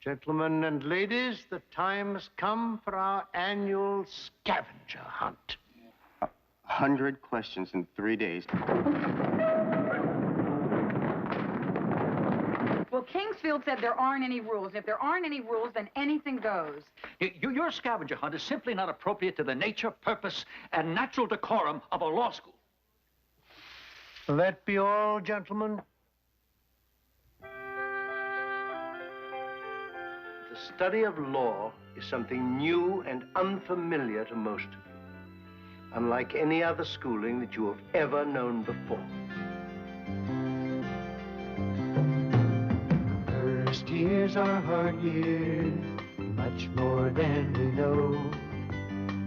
Gentlemen and ladies, the time has come for our annual scavenger hunt. 100 questions in 3 days. Well, Kingsfield said there aren't any rules. If there aren't any rules, then anything goes. Your scavenger hunt is simply not appropriate to the nature, purpose, and natural decorum of a law school. Will that be all, gentlemen? The study of law is something new and unfamiliar to most of you, unlike any other schooling that you have ever known before. First years are hard years, much more than we know.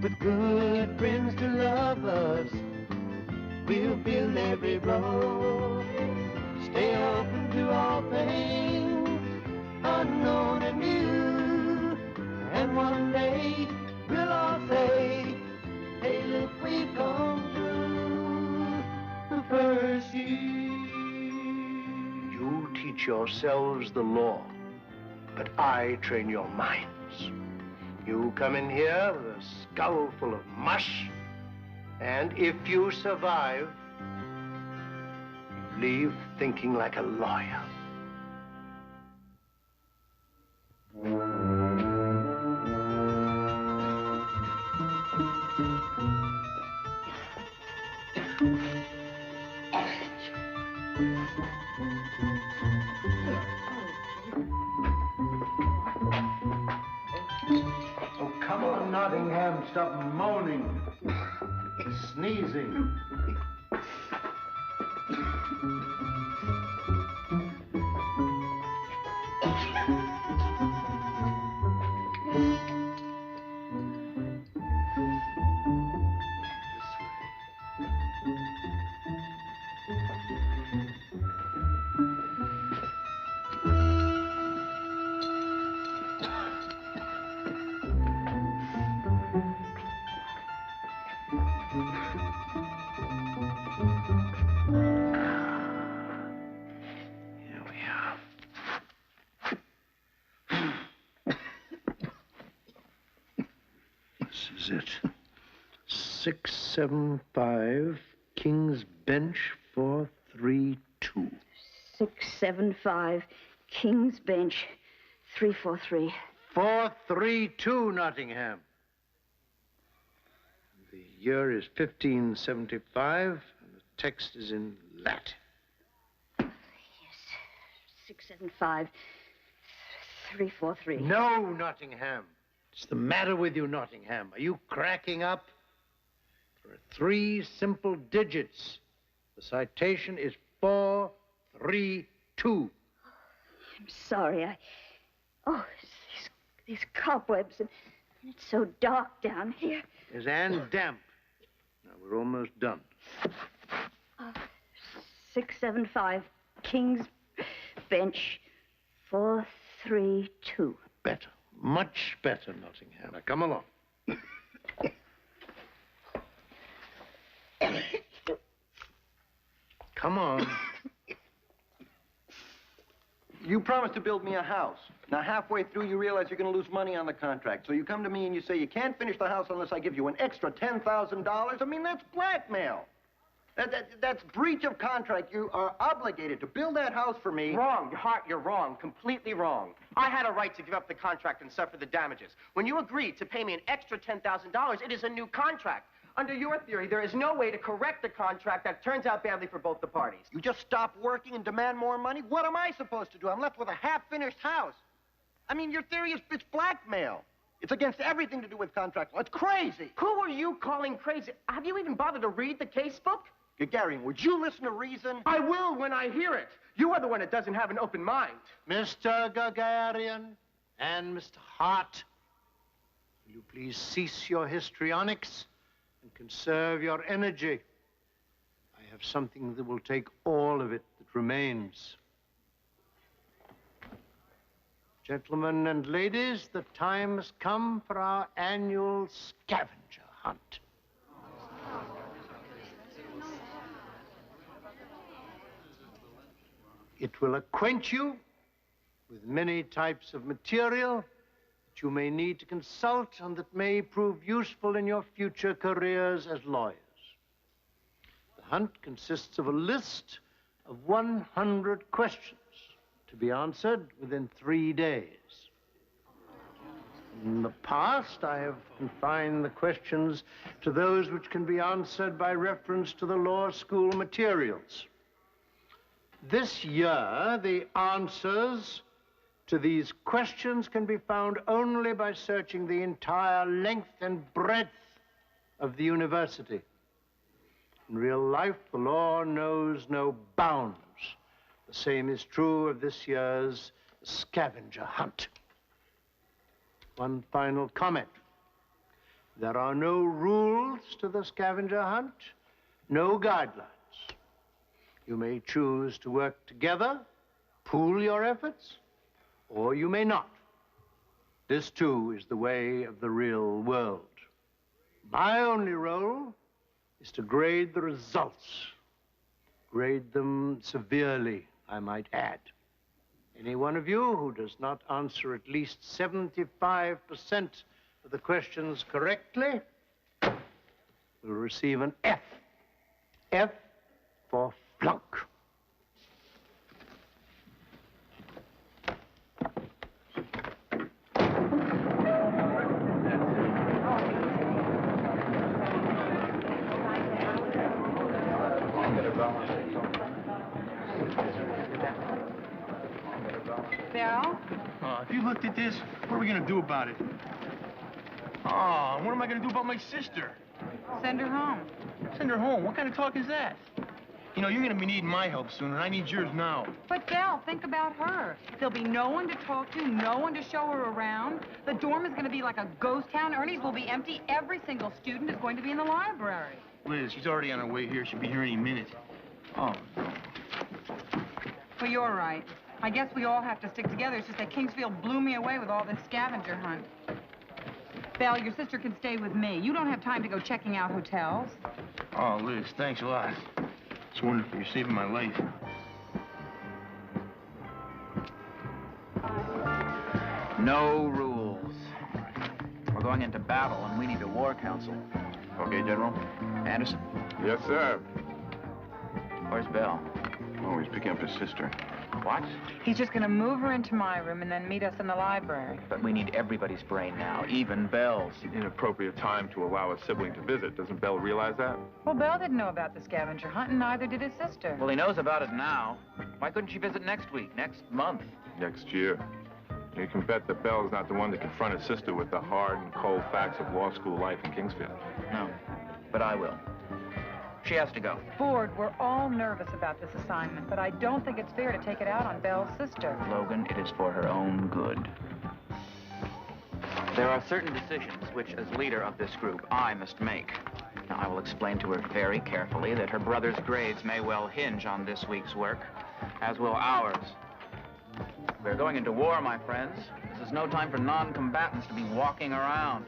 With good friends to love us, we'll build every road. Stay open to all things, unknown and new. And one day, we'll all say, hey, look, we've come through the first year. You teach yourselves the law, but I train your minds. You come in here with a skull full of mush, and if you survive, you leave thinking like a lawyer. Oh, come on, Nottingham, stop moaning, sneezing. This is it. 675, King's Bench, 432. 675, King's Bench, 343. 432, Nottingham. The year is 1575, and the text is in Latin. Yes, 675, 343. No, Nottingham. What's the matter with you, Nottingham? Are you cracking up? There are 3 simple digits. The citation is 432. I'm sorry. Oh, these cobwebs, and it's so dark down here. Yes, and damp. Now, we're almost done. 675, King's Bench, 432. Better. Much better, Nottingham. Now, come along. Come on. You promised to build me a house. Now, halfway through, you realize you're going to lose money on the contract. So you come to me and you say you can't finish the house unless I give you an extra $10,000. I mean, that's blackmail. That's breach of contract. You are obligated to build that house for me. Wrong, Hart, you're wrong. Completely wrong. I had a right to give up the contract and suffer the damages. When you agreed to pay me an extra $10,000, it is a new contract. Under your theory, there is no way to correct the contract that turns out badly for both the parties. You just stop working and demand more money? What am I supposed to do? I'm left with a half-finished house. I mean, your theory is it's blackmail. It's against everything to do with contract law. It's crazy. Who are you calling crazy? Have you even bothered to read the case book? Gagarin, would you listen to reason? I will when I hear it. You are the one that doesn't have an open mind. Mr. Gagarin and Mr. Hart, will you please cease your histrionics and conserve your energy? I have something that will take all of it that remains. Gentlemen and ladies, the time has come for our annual scavenger hunt. It will acquaint you with many types of material that you may need to consult and that may prove useful in your future careers as lawyers. The hunt consists of a list of 100 questions to be answered within 3 days. In the past, I have confined the questions to those which can be answered by reference to the law school materials. This year, the answers to these questions can be found only by searching the entire length and breadth of the university. In real life, the law knows no bounds. The same is true of this year's scavenger hunt. One final comment. There are no rules to the scavenger hunt, no guidelines. You may choose to work together, pool your efforts, or you may not. This, too, is the way of the real world. My only role is to grade the results. Grade them severely, I might add. Any one of you who does not answer at least 75% of the questions correctly will receive an F. F for flunk. Belle? If you looked at this, what are we gonna do about it? Oh, what am I gonna do about my sister? Send her home. Send her home? What kind of talk is that? You know, you're gonna be needing my help soon, and I need yours now. But, Belle, think about her. There'll be no one to talk to, no one to show her around. The dorm is going to be like a ghost town. Ernie's will be empty. Every single student is going to be in the library. Liz, she's already on her way here. She'll be here any minute. Oh, no. Well, you're right. I guess we all have to stick together. It's just that Kingsfield blew me away with all this scavenger hunt. Belle, your sister can stay with me. You don't have time to go checking out hotels. Oh, Liz, thanks a lot. It's wonderful. You're saving my life. No rules. We're going into battle, and we need a war council. Okay, General? Anderson? Yes, sir. Where's Belle? Oh, he's picking up his sister. What? He's just going to move her into my room and then meet us in the library. But we need everybody's brain now, even Belle's. Inappropriate time to allow a sibling to visit. Doesn't Belle realize that? Well, Belle didn't know about the scavenger hunt, and neither did his sister. Well, he knows about it now. Why couldn't she visit next week, next month? Next year. You can bet that Belle's not the one to confront his sister with the hard and cold facts of law school life in Kingsfield. No, but I will. She has to go. Ford, we're all nervous about this assignment, but I don't think it's fair to take it out on Belle's sister. Logan, it is for her own good. There are certain decisions which, as leader of this group, I must make. Now, I will explain to her very carefully that her brother's grades may well hinge on this week's work, as will ours. We're going into war, my friends. This is no time for non-combatants to be walking around.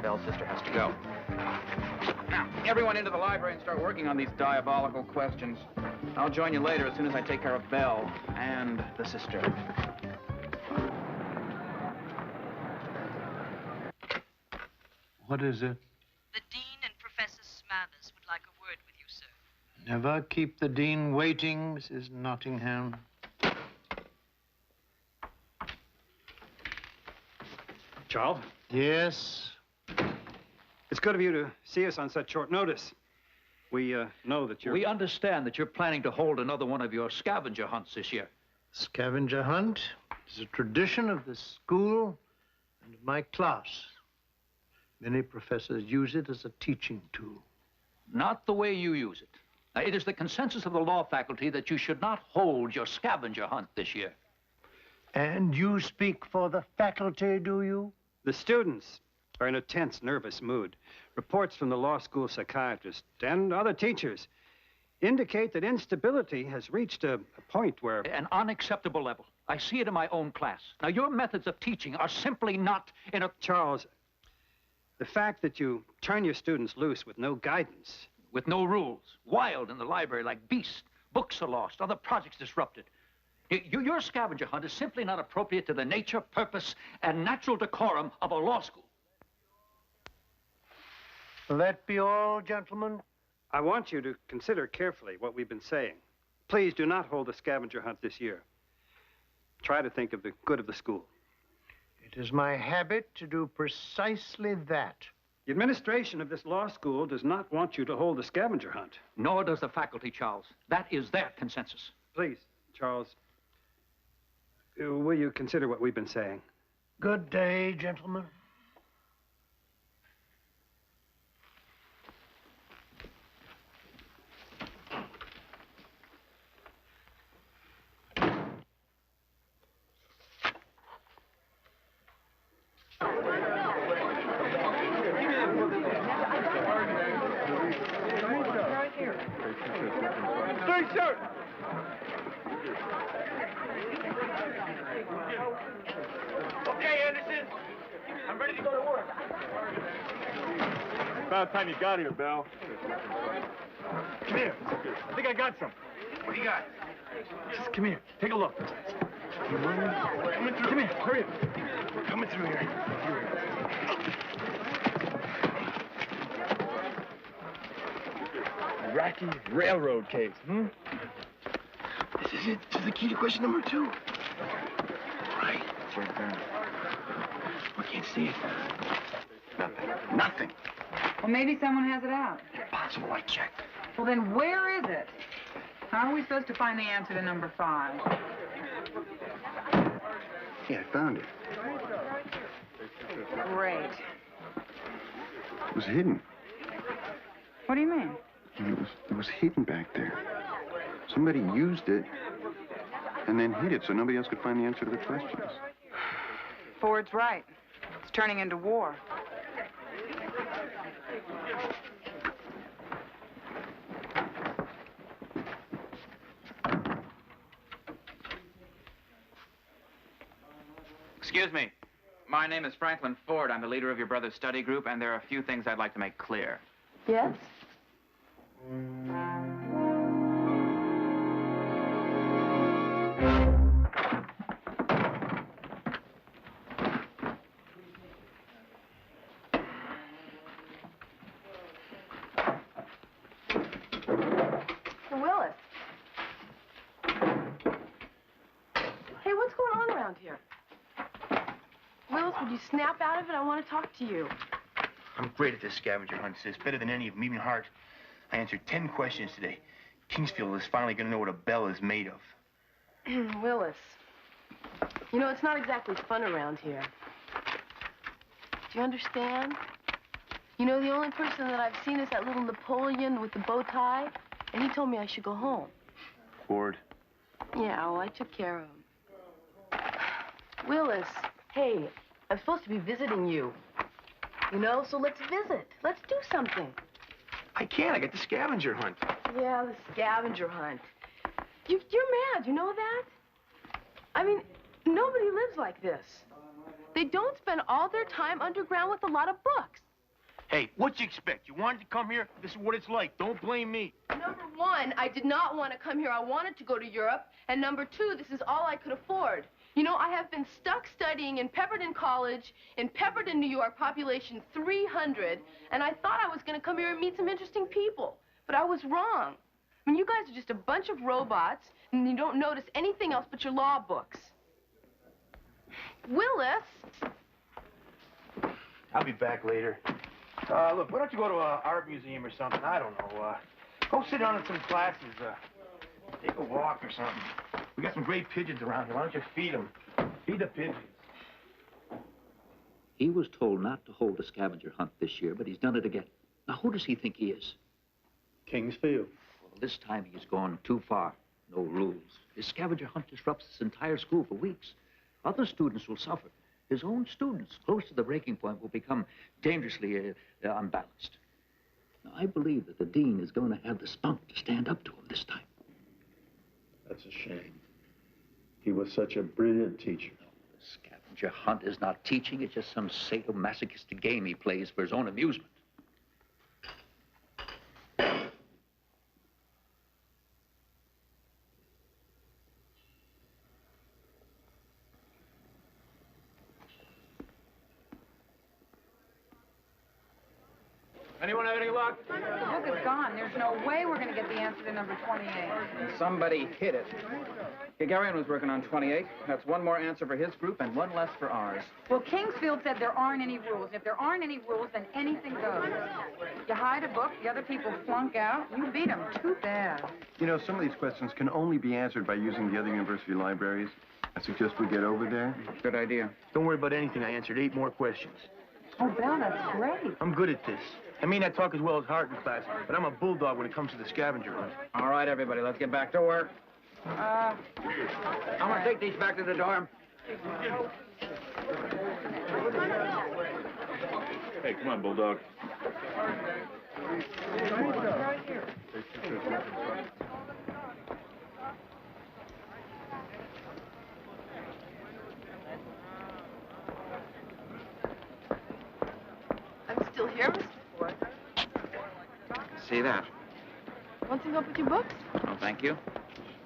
Belle's sister has to go. Now, everyone into the library and start working on these diabolical questions. I'll join you later as soon as I take care of Belle and the sister. What is it? The Dean and Professor Smathers would like a word with you, sir. Never keep the Dean waiting, Mrs. Nottingham. Charles? Yes? It's good of you to see us on such short notice. We know that you're... We understand that you're planning to hold another one of your scavenger hunts this year. Scavenger hunt is a tradition of the school and of my class. Many professors use it as a teaching tool. Not the way you use it. Now, it is the consensus of the law faculty that you should not hold your scavenger hunt this year. And you speak for the faculty, do you? The students are in a tense, nervous mood. Reports from the law school psychiatrist and other teachers indicate that instability has reached a point where... An unacceptable level. I see it in my own class. Now, your methods of teaching are simply not in a... Charles, the fact that you turn your students loose with no guidance... With no rules. Wild in the library like beasts. Books are lost. Other projects disrupted. Your scavenger hunt is simply not appropriate to the nature, purpose, and natural decorum of a law school. Will that be all, gentlemen? I want you to consider carefully what we've been saying. Please do not hold a scavenger hunt this year. Try to think of the good of the school. It is my habit to do precisely that. The administration of this law school does not want you to hold a scavenger hunt. Nor does the faculty, Charles. That is their consensus. Please, Charles, will you consider what we've been saying? Good day, gentlemen. Okay, Anderson. I'm ready to go to work. About time you got here, Bell. Come here. I think I got something. What do you got? Just come here. Take a look. Coming through. Come here. Hurry up. Coming through here. Iraqi railroad case, This is it. This is the key to question number 2. Right. It's right there. We can't see it. Nothing. Nothing. Well, maybe someone has it out. Impossible. I checked. Well, then where is it? How are we supposed to find the answer to number 5? Yeah, I found it. Great. It was hidden. What do you mean? It was hidden back there. Somebody used it and then hid it so nobody else could find the answer to the questions. Ford's right. It's turning into war. Excuse me. My name is Franklin Ford. I'm the leader of your brother's study group, and there are a few things I'd like to make clear. Yes? Willis. Hey, what's going on around here? Willis, would you snap out of it? I want to talk to you. I'm great at this scavenger hunt, sis. Better than any of them, even Hart. I answered 10 questions today. Kingsfield is finally going to know what a bell is made of. Willis, you know, it's not exactly fun around here. Do you understand? You know, the only person that I've seen is that little Napoleon with the bow tie, and he told me I should go home. Ford. Yeah, well, I took care of him. Willis, hey, I'm supposed to be visiting you. You know, so let's visit. Let's do something. I can't. I got the scavenger hunt. Yeah, the scavenger hunt. You're mad, you know that? I mean, nobody lives like this. They don't spend all their time underground with a lot of books. Hey, what you expect? You wanted to come here? This is what it's like. Don't blame me. Number 1, I did not want to come here. I wanted to go to Europe. And number 2, this is all I could afford. You know, I have been stuck studying in Pemberton College in Pemberton, New York, population 300, and I thought I was going to come here and meet some interesting people. But I was wrong. I mean, you guys are just a bunch of robots, and you don't notice anything else but your law books. Willis! I'll be back later. Look, why don't you go to an art museum or something? I don't know. Go sit down in some classes. Take a walk or something. We got some great pigeons around here. Why don't you feed them? Feed the pigeons. He was told not to hold a scavenger hunt this year, but he's done it again. Now, who does he think he is? Kingsfield. Well, this time he's gone too far. No rules. His scavenger hunt disrupts this entire school for weeks. Other students will suffer. His own students, close to the breaking point, will become dangerously unbalanced. Now, I believe that the dean is going to have the spunk to stand up to him this time. That's a shame. He was such a brilliant teacher. No, the scavenger hunt is not teaching. It's just some sadomasochistic game he plays for his own amusement. Anyone have any luck? The book is gone. There's no way we're going to get the answer to number 28. Somebody hid it. Gagarin was working on 28. That's one more answer for his group and one less for ours. Well, Kingsfield said there aren't any rules. If there aren't any rules, then anything goes. You hide a book, the other people flunk out, you beat them. Too bad. You know, some of these questions can only be answered by using the other university libraries. I suggest we get over there. Good idea. Don't worry about anything. I answered 8 more questions. Oh, Belle, that's great. I'm good at this. I may not talk as well as Hart in class, but I'm a bulldog when it comes to the scavenger hunt. All right, everybody, let's get back to work. I'm gonna take these back to the dorm. Hey, come on, Bulldog. I'm still here, Mr. Ford. See that? Want some help with your books? Oh, thank you.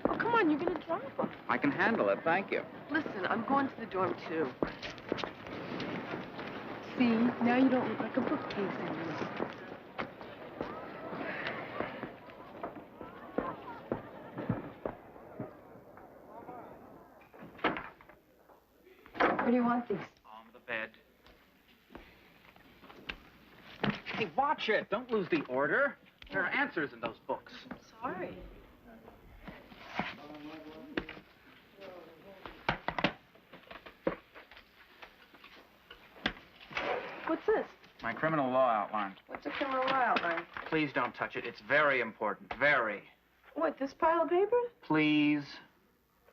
Oh, come on, you're gonna drop them. I can handle it, thank you. Listen, I'm going to the dorm, too. See, now you don't look like a bookcase anymore. Where do you want these? On the bed. Hey, watch it. Don't lose the order. There are answers in those books. Sorry. What's this? My criminal law outline. What's a criminal law outline? Please don't touch it. It's very important. Very. What, this pile of papers? Please.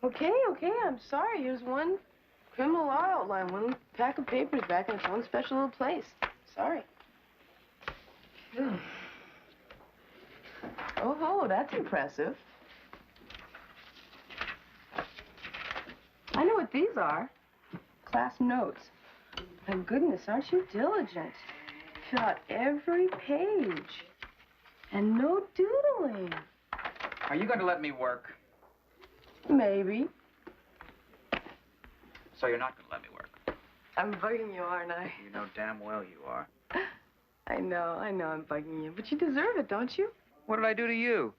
Okay, I'm sorry. Here's one criminal law outline, one pack of papers back in its own special little place. Sorry. Oh, that's impressive. I know what these are. Class notes. My goodness, aren't you diligent? Fill out every page. And no doodling. Are you going to let me work? Maybe. So you're not going to let me work? I'm bugging you, aren't I? You know damn well you are. I know I'm bugging you. But you deserve it, don't you? What did I do to you?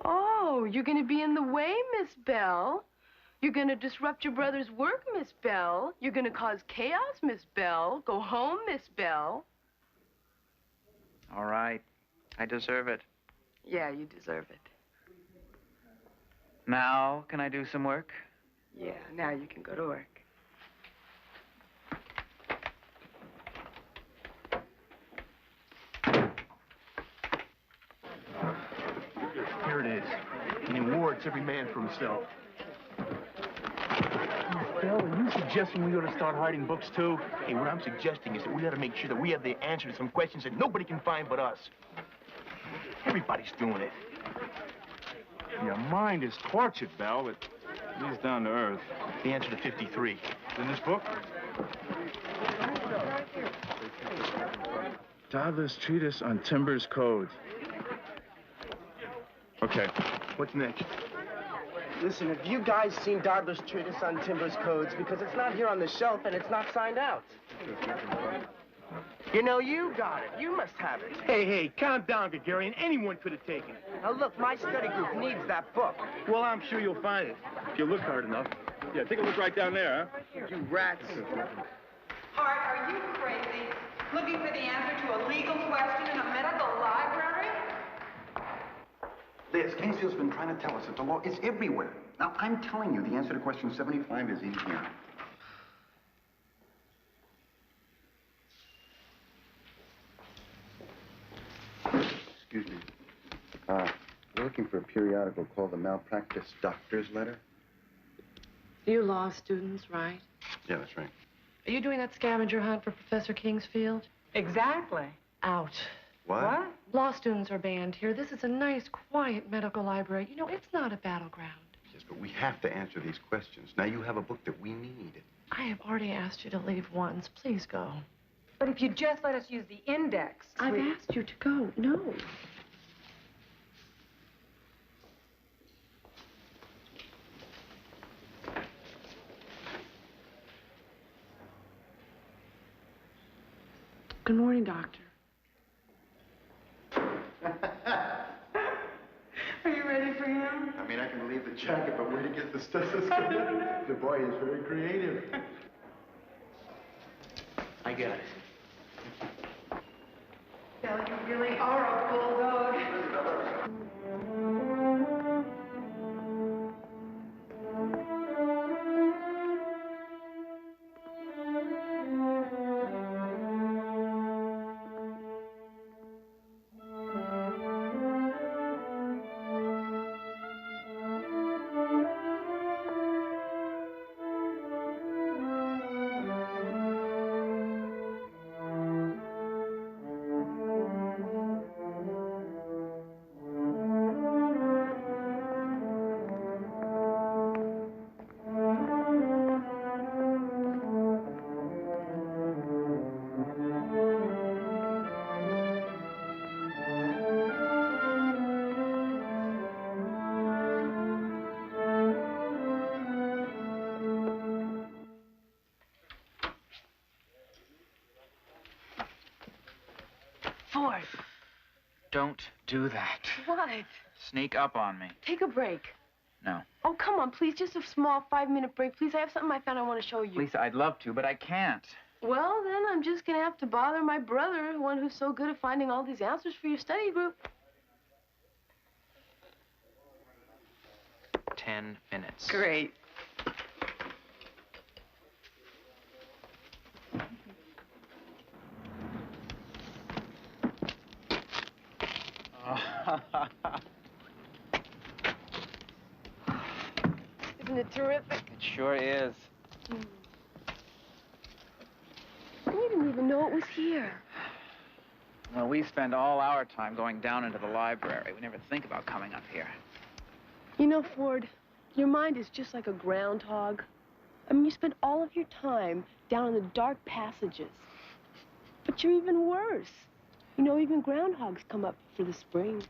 Oh, you're going to be in the way, Miss Bell. You're going to disrupt your brother's work, Miss Bell. You're going to cause chaos, Miss Bell. Go home, Miss Bell. All right. I deserve it. Yeah, you deserve it. Now, can I do some work? Yeah, now you can go to work. Here it is. And in war, it's every man for himself. Bell, are you suggesting we ought to start hiding books, too? Hey, what I'm suggesting is that we ought to make sure that we have the answer to some questions that nobody can find but us. Everybody's doing it. Your mind is tortured, Bell, but he's down to earth. The answer to 53. It's in this book? Dodler's Treatise on Timber's Code. Okay. What's next? Listen, have you guys seen Dodler's Treatise on Timber's Codes? Because it's not here on the shelf and it's not signed out. You know, you got it. You must have it. Hey, calm down, Gagarin. Anyone could have taken it. Now, look, my study group needs that book. Well, I'm sure you'll find it, if you look hard enough. Yeah, take a look right down there, huh? You rats. Hart, are you crazy? Looking for the answer to a legal question in a medical library? Liz, Kingsfield's been trying to tell us that the law is everywhere. Now, I'm telling you, the answer to question 75 is in here. Excuse me. We're looking for a periodical called the Malpractice Doctor's Letter. You law students, right? Yeah, that's right. Are you doing that scavenger hunt for Professor Kingsfield? Exactly. Out. What? Law students are banned here. This is a nice, quiet medical library. You know, it's not a battleground. Yes, but we have to answer these questions. Now, you have a book that we need. I have already asked you to leave once. Please go. But if you just let us use the index... I've asked you to go. No. Good morning, Doctor. I mean, I can believe the jacket, but where to get the stethoscope? The boy is very creative. I got it. Bill, you really are a bulldog. Ford. Don't do that. What? Sneak up on me. Take a break. No. Oh, come on, please. Just a small 5-minute break. Please, I have something I found I want to show you. Lisa, I'd love to, but I can't. Well, then I'm just going to have to bother my brother, the one who's so good at finding all these answers for your study group. 10 minutes. Great. Isn't it terrific? It sure is. We didn't even know it was here. Well, we spend all our time going down into the library. We never think about coming up here. You know, Ford, your mind is just like a groundhog. I mean, you spend all of your time down in the dark passages. But you're even worse. You know, even groundhogs come up for the spring.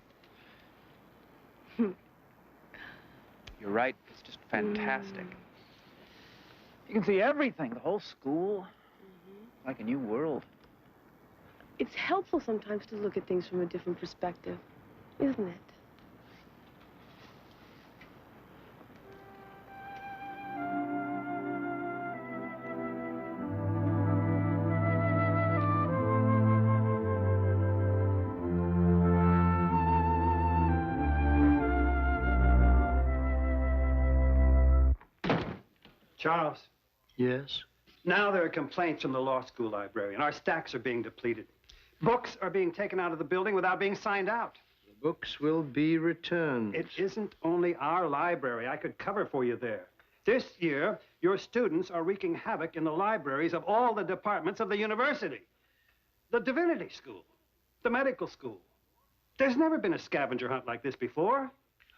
You're right. It's just fantastic. You can see everything, the whole school. Like a new world. It's helpful sometimes to look at things from a different perspective, isn't it? Charles. Yes? Now there are complaints from the law school library, and our stacks are being depleted. Books are being taken out of the building without being signed out. The books will be returned. It isn't only our library. I could cover for you there. This year, your students are wreaking havoc in the libraries of all the departments of the university. The divinity school, the medical school. There's never been a scavenger hunt like this before.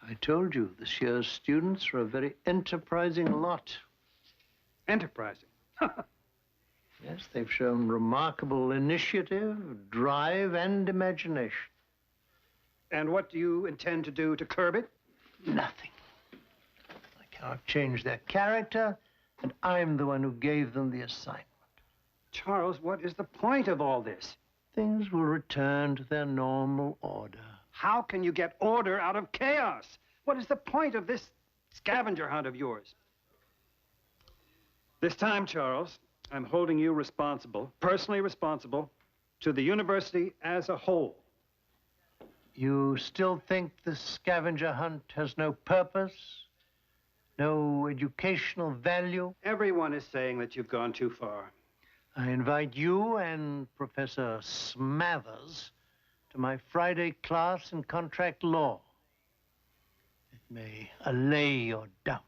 I told you, this year's students are a very enterprising lot. Enterprising? Yes, they've shown remarkable initiative, drive, and imagination. And what do you intend to do to curb it? Nothing. I cannot change their character, and I'm the one who gave them the assignment. Charles, what is the point of all this? Things will return to their normal order. How can you get order out of chaos? What is the point of this scavenger hunt of yours? This time, Charles, I'm holding you responsible, personally responsible, to the university as a whole. You still think the scavenger hunt has no purpose? No educational value? Everyone is saying that you've gone too far. I invite you and Professor Smathers to my Friday class in contract law. It may allay your doubts.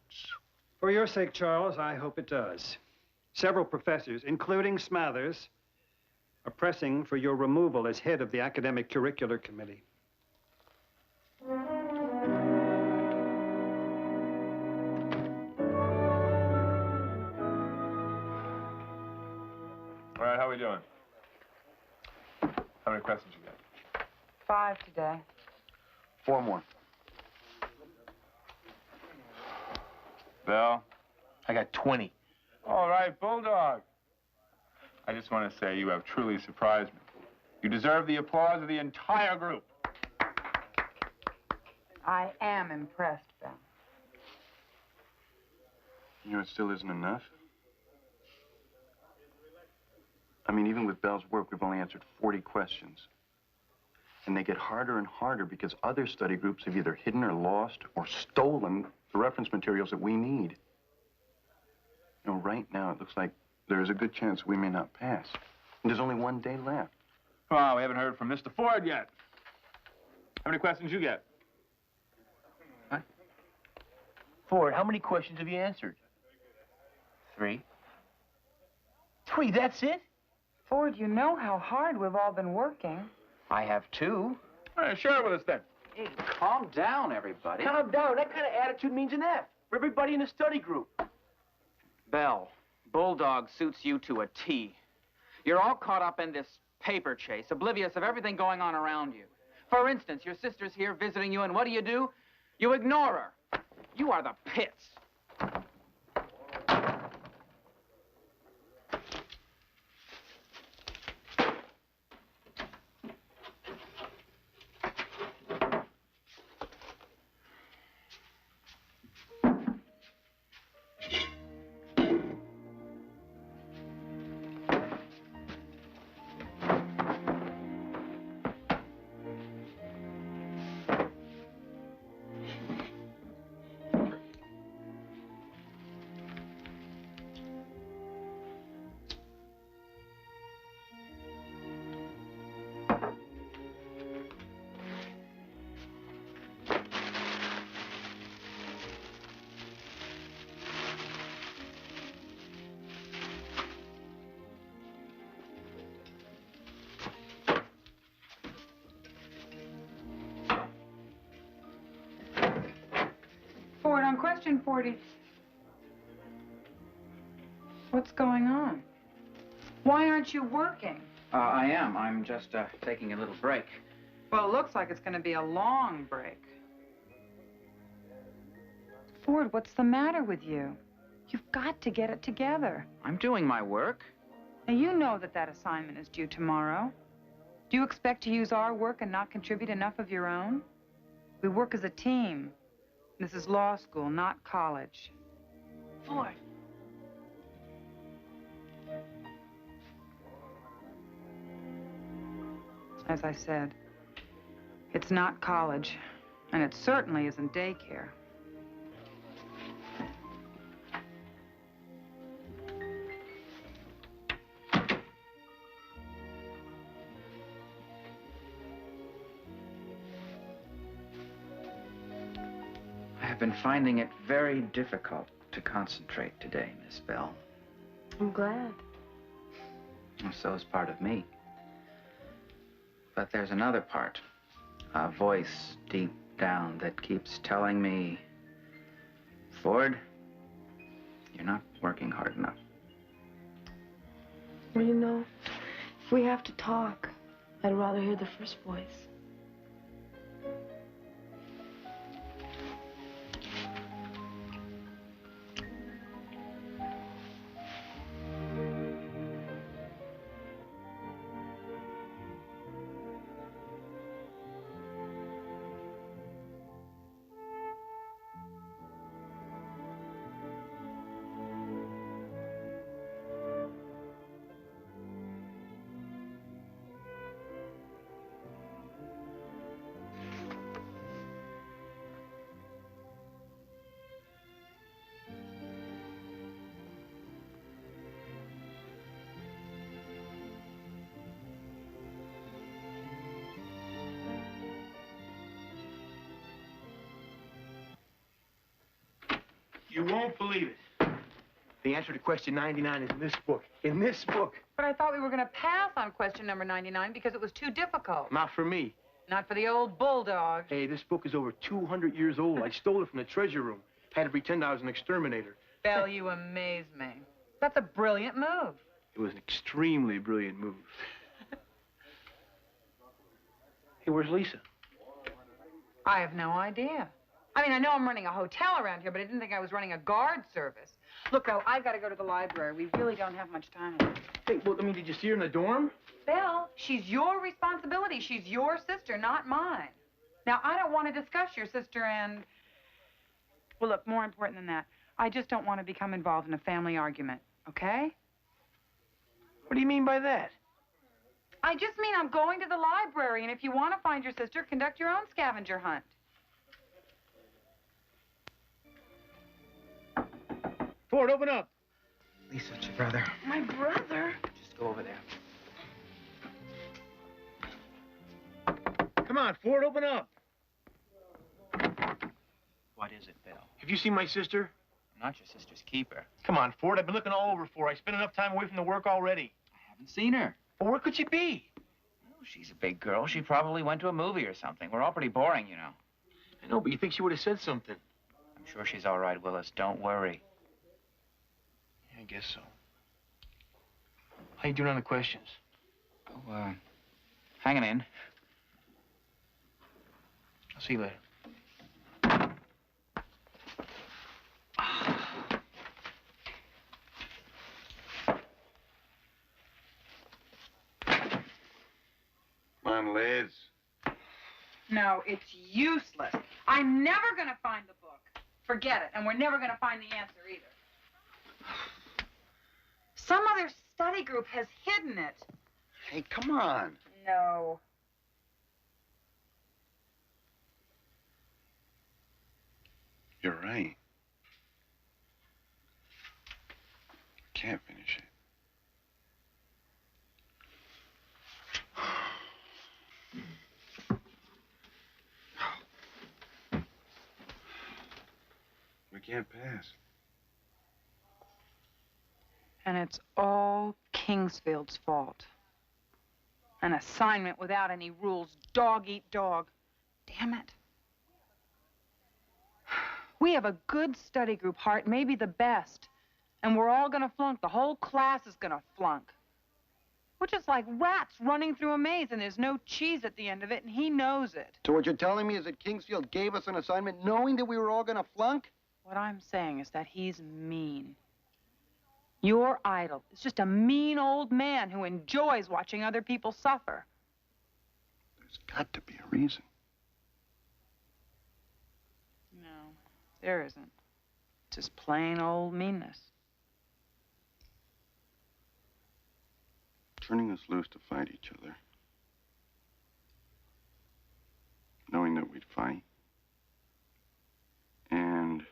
For your sake, Charles, I hope it does. Several professors, including Smathers, are pressing for your removal as head of the Academic Curricular Committee. All right, how are we doing? How many questions you got? 5 today. 4 more. Bill? I got 20. All right, Bulldog. I just want to say you have truly surprised me. You deserve the applause of the entire group. I am impressed, Belle. You know, it still isn't enough. I mean, even with Belle's work, we've only answered 40 questions. And they get harder and harder because other study groups have either hidden or lost or stolen the reference materials that we need. You know, right now, it looks like there's a good chance we may not pass. And there's only one day left. Oh, we haven't heard from Mr. Ford yet. How many questions you get? Huh? Ford, how many questions have you answered? 3. 3, that's it? Ford, you know how hard we've all been working. I have 2. All right, share it with us then. Hey, calm down, everybody. Calm down. That kind of attitude means an F for everybody in the study group. Belle, Bulldog suits you to a T. You're all caught up in this paper chase, oblivious of everything going on around you. For instance, your sister's here visiting you, and what do? You ignore her. You are the pits. Ford, on question 40, what's going on? Why aren't you working? I am. I'm just taking a little break. Well, it looks like it's going to be a long break. Ford, what's the matter with you? You've got to get it together. I'm doing my work. Now, you know that that assignment is due tomorrow. Do you expect to use our work and not contribute enough of your own? We work as a team. This is law school, not college. Ford. As I said, it's not college, and it certainly isn't daycare. I've been finding it very difficult to concentrate today, Miss Bell. I'm glad. And so is part of me. But there's another part, a voice deep down that keeps telling me, Ford, you're not working hard enough. Well, you know, if we have to talk, I'd rather hear the first voice. You won't believe it. The answer to question 99 is in this book. In this book. But I thought we were going to pass on question number 99 because it was too difficult. Not for me. Not for the old bulldog. Hey, this book is over 200 years old. I stole it from the treasure room. Had to pretend I was an exterminator. Belle, you amaze me. That's a brilliant move. It was an extremely brilliant move. Hey, where's Lisa? I have no idea. I mean, I know I'm running a hotel around here, but I didn't think I was running a guard service. Look, Belle, I've got to go to the library. We really don't have much time left. Hey, well, I mean, did you see her in the dorm? Belle, she's your responsibility. She's your sister, not mine. Now, I don't want to discuss your sister and... Well, look, more important than that, I just don't want to become involved in a family argument, okay? What do you mean by that? I just mean I'm going to the library, and if you want to find your sister, conduct your own scavenger hunt. Ford, open up. Lisa, it's your brother. My brother? Just go over there. Come on, Ford, open up. What is it, Bill? Have you seen my sister? I'm not your sister's keeper. Come on, Ford, I've been looking all over for her. I spent enough time away from the work already. I haven't seen her. Well, where could she be? Oh, she's a big girl. She probably went to a movie or something. We're all pretty boring, you know. I know, but you think she would have said something. I'm sure she's all right, Willis. Don't worry. I guess so. How you doing on the questions? Oh, hanging in. I'll see you later. Come on, Liz. No, it's useless. I'm never going to find the book. Forget it, and we're never going to find the answer either. Some other study group has hidden it. Hey, come on. No. You're right. Can't finish it. We can't pass. And it's all Kingsfield's fault. An assignment without any rules. Dog eat dog. Damn it. We have a good study group, Hart, maybe the best. And we're all gonna flunk. The whole class is gonna flunk. We're just like rats running through a maze, and there's no cheese at the end of it, and he knows it. So what you're telling me is that Kingsfield gave us an assignment knowing that we were all gonna flunk? What I'm saying is that he's mean. Your idol is just a mean old man who enjoys watching other people suffer. There's got to be a reason. No, there isn't. Just plain old meanness. Turning us loose to fight each other. Knowing that we'd fight. And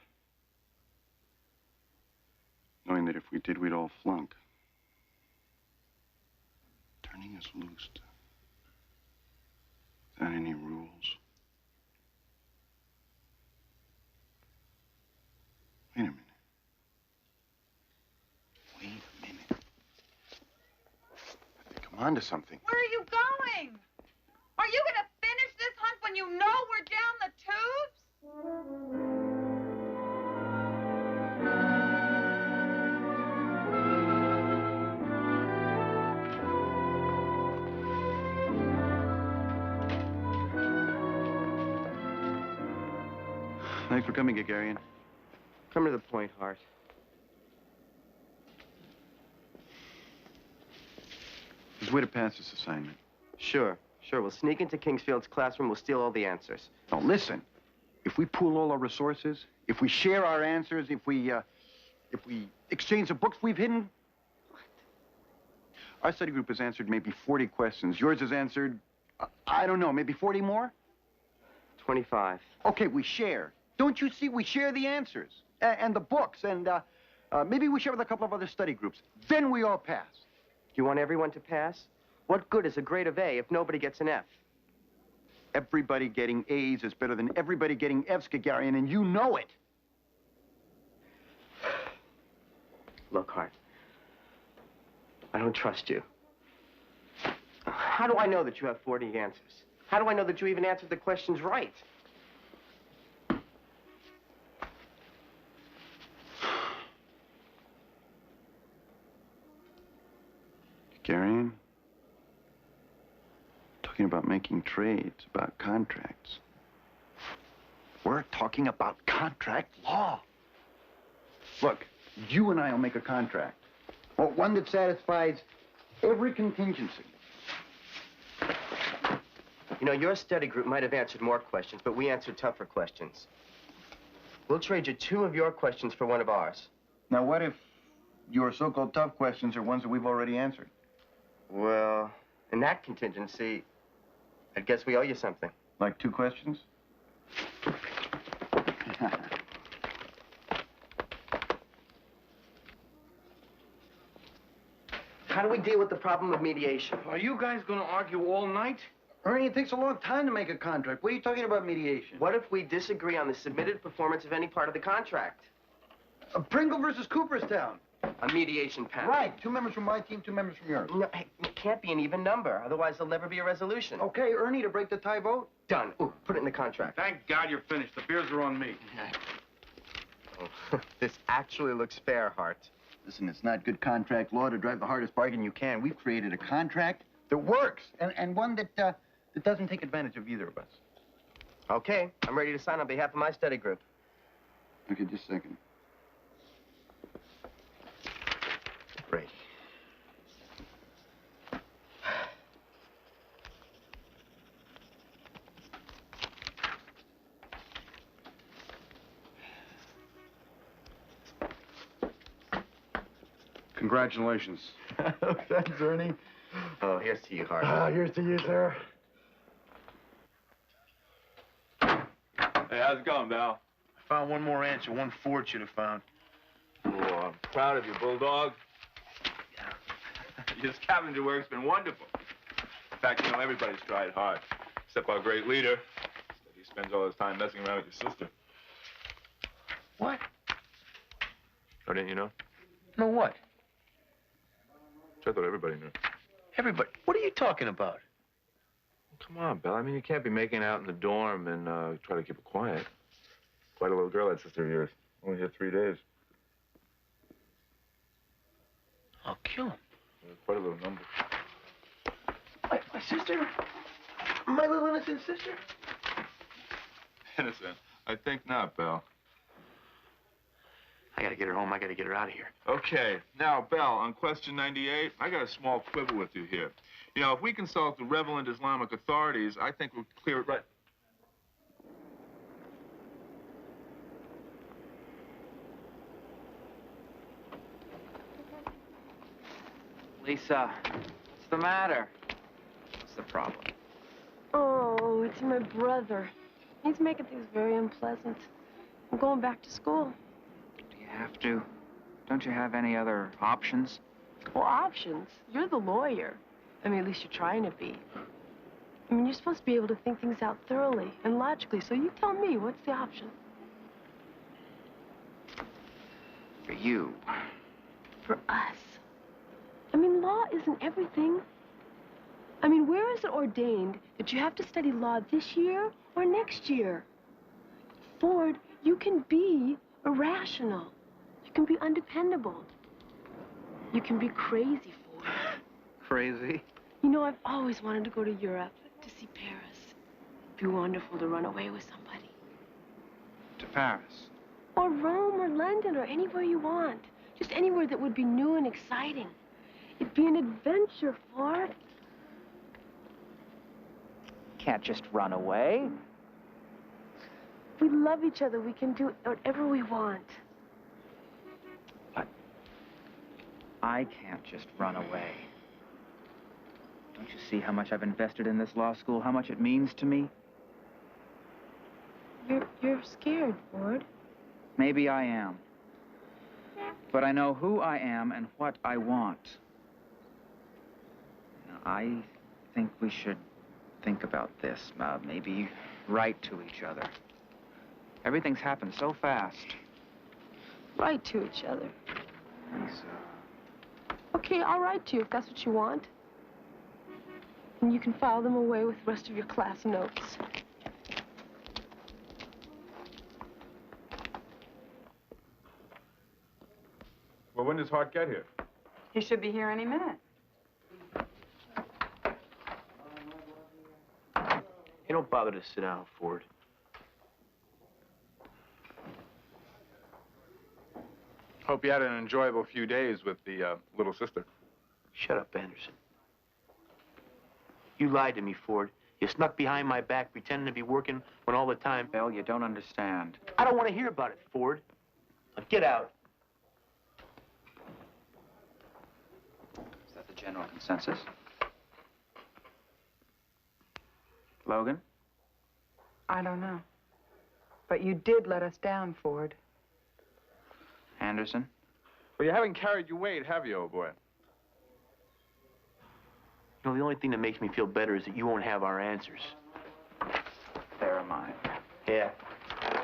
knowing that if we did, we'd all flunk. Turning us loose without any rules. Wait a minute. Wait a minute. I think I'm onto something. Where are you going? Are you gonna finish this hunt when you know we're down the tubes? Thanks for coming, Gagarian. Come to the point, Hart. There's a way to pass this assignment. Sure. We'll sneak into Kingsfield's classroom. We'll steal all the answers. Now, listen. If we pool all our resources, if we share our answers, if we exchange the books we've hidden... What? Our study group has answered maybe 40 questions. Yours has answered, I don't know, maybe 40 more? 25. Okay, we share. Don't you see? We share the answers and the books, and maybe we share with a couple of other study groups. Then we all pass. You want everyone to pass? What good is a grade of A if nobody gets an F? Everybody getting A's is better than everybody getting F's, Gagarian, and you know it. Look, Hart, I don't trust you. How do I know that you have 40 answers? How do I know that you even answered the questions right? Gagarian? Talking about making trades, about contracts. We're talking about contract law. Look, you and I will make a contract. Well, one that satisfies every contingency. You know, your study group might have answered more questions, but we answered tougher questions. We'll trade you 2 of your questions for 1 of ours. Now, what if your so-called tough questions are ones that we've already answered? Well, in that contingency, I guess we owe you something. Like 2 questions? How do we deal with the problem of mediation? Are you guys gonna argue all night? Ernie, it takes a long time to make a contract. What are you talking about mediation? What if we disagree on the submitted performance of any part of the contract? Pringle versus Cooperstown. A mediation panel. Right. 2 members from my team, 2 members from yours. No, hey, it can't be an even number. Otherwise, there'll never be a resolution. Okay, Ernie, to break the tie vote? Done. Ooh, put it in the contract. Thank God you're finished. The beers are on me. Oh, this actually looks fair, Hart. Listen, it's not good contract law to drive the hardest bargain you can. We've created a contract that works, and one that doesn't take advantage of either of us. Okay, I'm ready to sign on behalf of my study group. Okay, just a second. Great. Congratulations. Thanks, Ernie. Oh, here's to you, Hart. Here's to you, sir. Hey, how's it going, Val? I found 1 more answer, 1 Ford should have found. Oh, I'm proud of you, Bulldog. Your scavenger work's been wonderful. In fact, you know, everybody's tried hard, except our great leader. He spends all his time messing around with your sister. What? Oh, didn't you know? No what? I thought everybody knew. Everybody. What are you talking about? Come on, Belle. I mean, you can't be making out in the dorm and try to keep it quiet. Quite a little girl, that sister of yours. Only here 3 days. I'll kill him. Quite a little number. My sister? My little innocent sister? Innocent? I think not, Belle. I gotta get her home. I gotta get her out of here. Okay. Now, Belle, on question 98, I got a small quibble with you here. You know, if we consult the relevant Islamic authorities, I think we'll clear it right. Lisa, what's the matter? What's the problem? Oh, it's my brother. He's making things very unpleasant. I'm going back to school. Do you have to? Don't you have any other options? Well, options? You're the lawyer. I mean, at least you're trying to be. I mean, you're supposed to be able to think things out thoroughly and logically, so you tell me, what's the option? For you. For us. I mean, law isn't everything. I mean, where is it ordained that you have to study law this year or next year? Ford, you can be irrational. You can be undependable. You can be crazy, Ford. Crazy? You know, I've always wanted to go to Europe, to see Paris. It'd be wonderful to run away with somebody. To Paris? Or Rome or London or anywhere you want. Just anywhere that would be new and exciting. It'd be an adventure, Ford. Can't just run away. We love each other. We can do whatever we want. But I can't just run away. Don't you see how much I've invested in this law school? How much it means to me? You're scared, Ford. Maybe I am. But I know who I am and what I want. Now, I think we should think about this. Maybe write to each other. Everything's happened so fast. Write to each other. Lisa. Okay, I'll write to you if that's what you want. And you can file them away with the rest of your class notes. Well, when does Hart get here? He should be here any minute. Hey, don't bother to sit down, Ford. Hope you had an enjoyable few days with the little sister. Shut up, Anderson. You lied to me, Ford. You snuck behind my back pretending to be working when all the time... Bill, you don't understand. I don't want to hear about it, Ford. Now get out. Is that the general consensus? Logan? I don't know. But you did let us down, Ford. Anderson? Well, you haven't carried your weight, have you, old boy? You know, the only thing that makes me feel better is that you won't have our answers. Bear in mind. Yeah.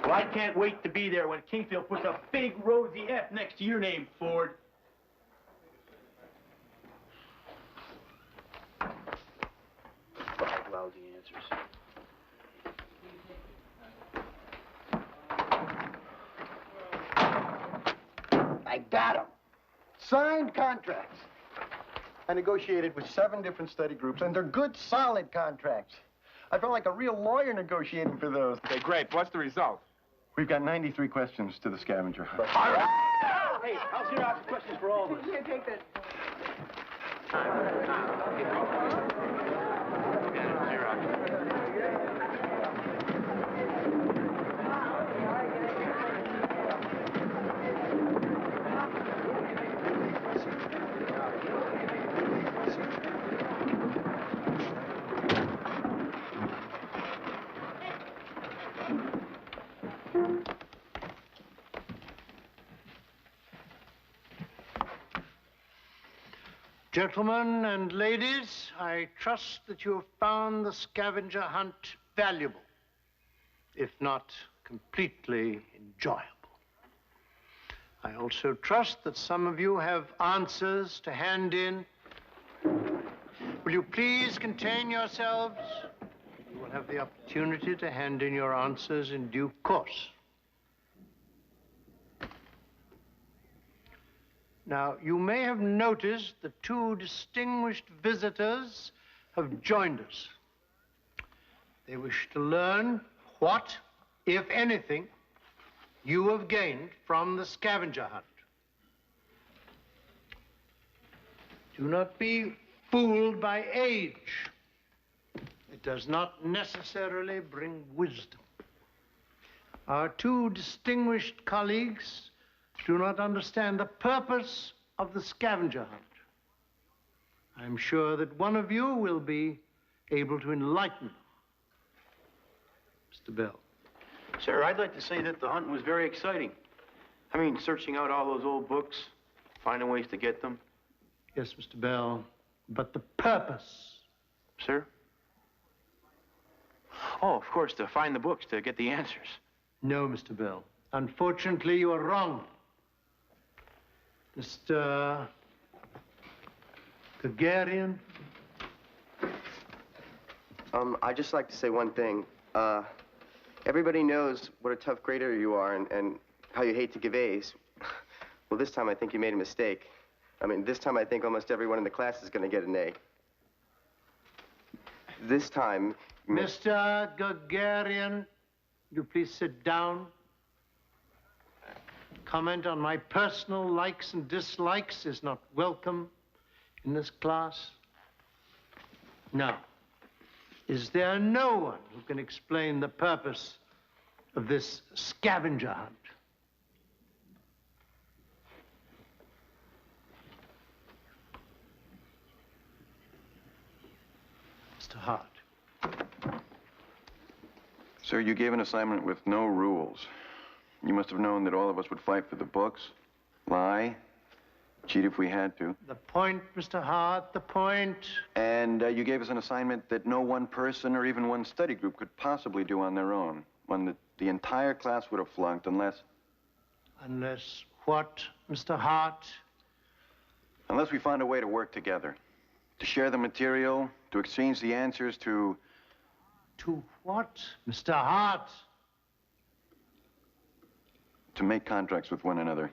Well, I can't wait to be there when Kingfield puts a big rosy F next to your name, Ford. Five lousy answers. I got them. Signed contracts. I negotiated with 7 different study groups, and they're good, solid contracts. I felt like a real lawyer negotiating for those. Okay, great. What's the result? We've got 93 questions to the scavenger hunt. All right. Hey, I'll Xerox the questions for all of us. Here, take this. Gentlemen and ladies, I trust that you have found the scavenger hunt valuable, if not completely enjoyable. I also trust that some of you have answers to hand in. Will you please contain yourselves? You will have the opportunity to hand in your answers in due course. Now, you may have noticed that 2 distinguished visitors have joined us. They wish to learn what, if anything, you have gained from the scavenger hunt. Do not be fooled by age. It does not necessarily bring wisdom. Our 2 distinguished colleagues do not understand the purpose of the scavenger hunt. I'm sure that one of you will be able to enlighten them. Mr. Bell. Sir, I'd like to say that the hunt was very exciting. I mean, searching out all those old books, finding ways to get them. Yes, Mr. Bell, but the purpose. Sir? Oh, of course, to find the books, to get the answers. No, Mr. Bell. Unfortunately, you are wrong. Mr. Gagarian? I'd just like to say one thing. Everybody knows what a tough grader you are and how you hate to give A's. Well, this time I think you made a mistake. I mean, this time I think almost everyone in the class is going to get an A. This time... Mr. Gagarian, you please sit down. Comment on my personal likes and dislikes is not welcome in this class. Now, is there no one who can explain the purpose of this scavenger hunt? Mr. Hart. Sir, you gave an assignment with no rules. You must have known that all of us would fight for the books, lie, cheat if we had to. The point, Mr. Hart, the point. And you gave us an assignment that no one person or even one study group could possibly do on their own. One that the entire class would have flunked unless... Unless what, Mr. Hart? Unless we found a way to work together. To share the material, to exchange the answers, to... To what, Mr. Hart? To make contracts with one another.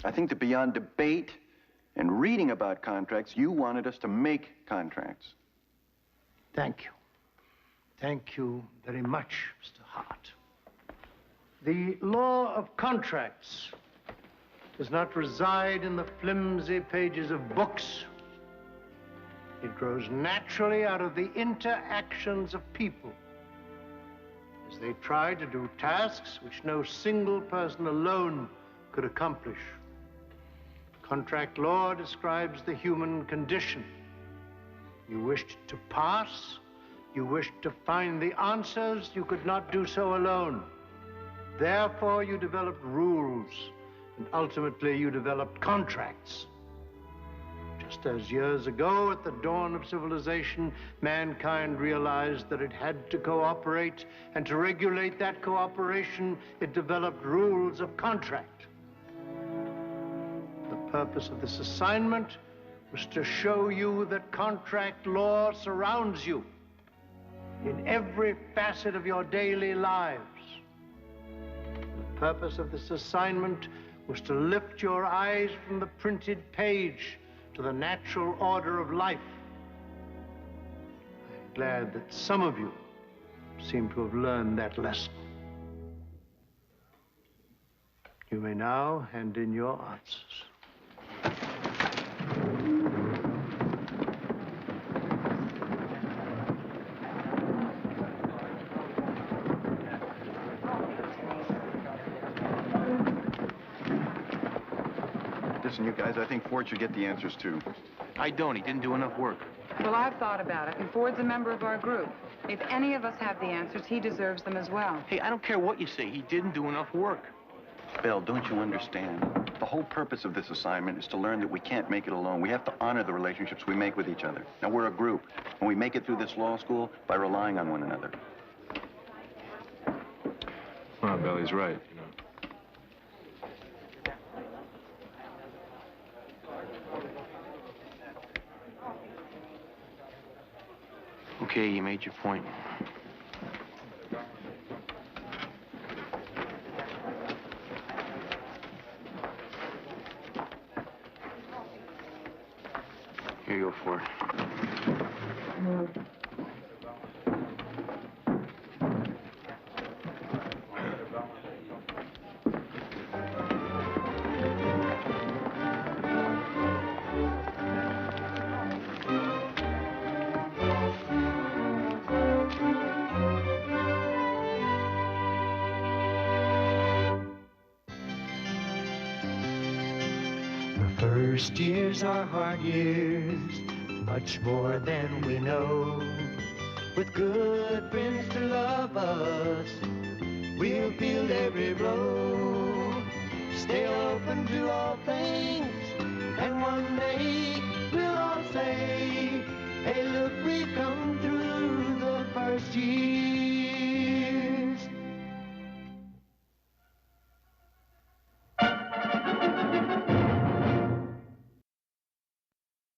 I think that beyond debate and reading about contracts, you wanted us to make contracts. Thank you. Thank you very much, Mr. Hart. The law of contracts does not reside in the flimsy pages of books. It grows naturally out of the interactions of people as they try to do tasks which no single person alone could accomplish. Contract law describes the human condition. You wished to pass, you wished to find the answers, you could not do so alone. Therefore, you developed rules, and ultimately you developed contracts. Just as years ago, at the dawn of civilization, mankind realized that it had to cooperate, and to regulate that cooperation, it developed rules of contract. The purpose of this assignment was to show you that contract law surrounds you in every facet of your daily lives. The purpose of this assignment was to lift your eyes from the printed page to the natural order of life. I'm glad that some of you seem to have learned that lesson. You may now hand in your answers. Listen, you guys, I think Ford should get the answers, too. I don't. He didn't do enough work. Well, I've thought about it, and Ford's a member of our group. If any of us have the answers, he deserves them as well. Hey, I don't care what you say. He didn't do enough work. Bill, don't you understand? The whole purpose of this assignment is to learn that we can't make it alone. We have to honor the relationships we make with each other. Now, we're a group, and we make it through this law school by relying on one another. Well, Bill, he's right, Okay, you made your point. Here you go, Ford. First years are hard years, much more than we know. With good friends to love us, we'll feel every blow. Stay open to all things,